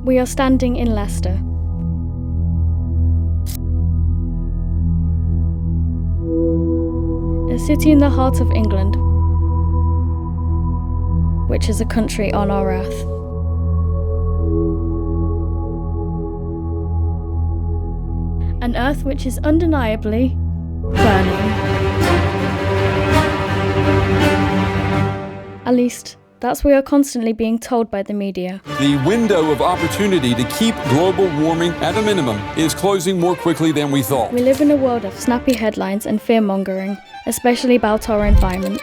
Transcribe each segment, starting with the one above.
We are standing in Leicester. A city in the heart of England, which is a country on our earth. An earth which is undeniably burning. At least, that's what we are constantly being told by the media. The window of opportunity to keep global warming at a minimum is closing more quickly than we thought. We live in a world of snappy headlines and fear-mongering, especially about our environment.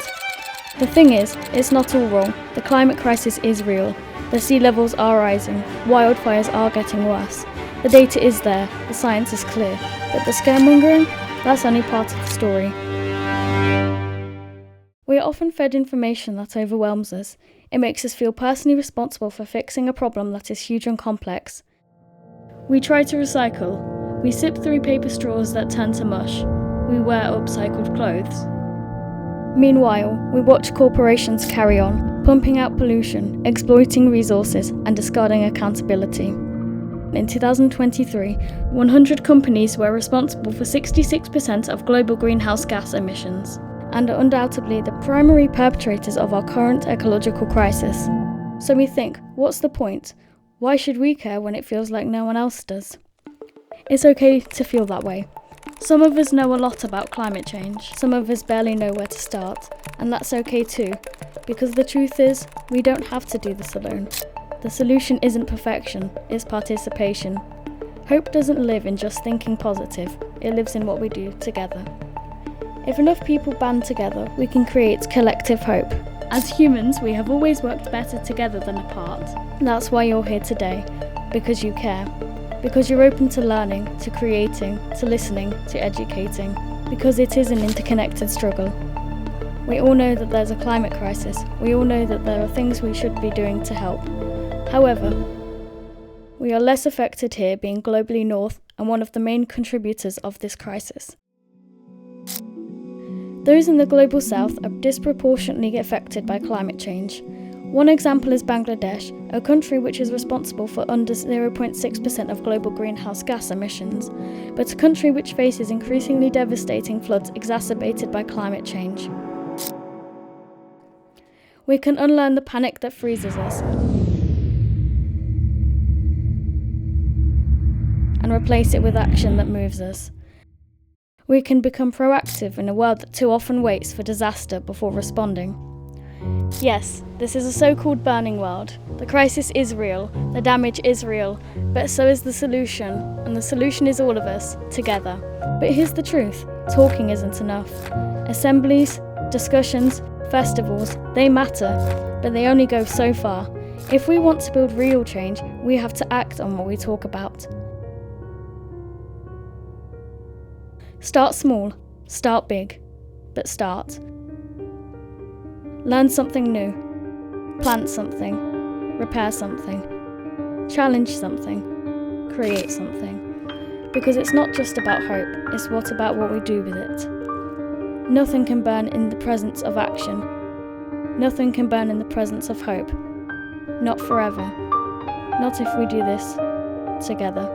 The thing is, it's not all wrong. The climate crisis is real. The sea levels are rising. Wildfires are getting worse. The data is there. The science is clear. But the scaremongering? That's only part of the story. We are often fed information that overwhelms us. It makes us feel personally responsible for fixing a problem that is huge and complex. We try to recycle. We sip through paper straws that turn to mush. We wear upcycled clothes. Meanwhile, we watch corporations carry on, pumping out pollution, exploiting resources, and discarding accountability. In 2023, 100 companies were responsible for 66% of global greenhouse gas emissions, and are undoubtedly the primary perpetrators of our current ecological crisis. So we think, what's the point? Why should we care when it feels like no one else does? It's okay to feel that way. Some of us know a lot about climate change, some of us barely know where to start, and that's okay too, because the truth is, we don't have to do this alone. The solution isn't perfection, it's participation. Hope doesn't live in just thinking positive, it lives in what we do together. If enough people band together, we can create collective hope. As humans, we have always worked better together than apart. That's why you're here today, because you care. Because you're open to learning, to creating, to listening, to educating. Because it is an interconnected struggle. We all know that there's a climate crisis. We all know that there are things we should be doing to help. However, we are less affected here being globally north and one of the main contributors of this crisis. Those in the global south are disproportionately affected by climate change. One example is Bangladesh, a country which is responsible for under 0.6% of global greenhouse gas emissions, but a country which faces increasingly devastating floods exacerbated by climate change. We can unlearn the panic that freezes us and replace it with action that moves us. We can become proactive in a world that too often waits for disaster before responding. Yes, this is a so-called burning world. The crisis is real, the damage is real, but so is the solution, and the solution is all of us, together. But here's the truth, talking isn't enough. Assemblies, discussions, festivals, they matter, but they only go so far. If we want to build real change, we have to act on what we talk about. Start small, start big, but start. Learn something new, plant something, repair something, challenge something, create something. Because it's not just about hope, it's about what we do with it. Nothing can burn in the presence of action. Nothing can burn in the presence of hope. Not forever. Not if we do this together.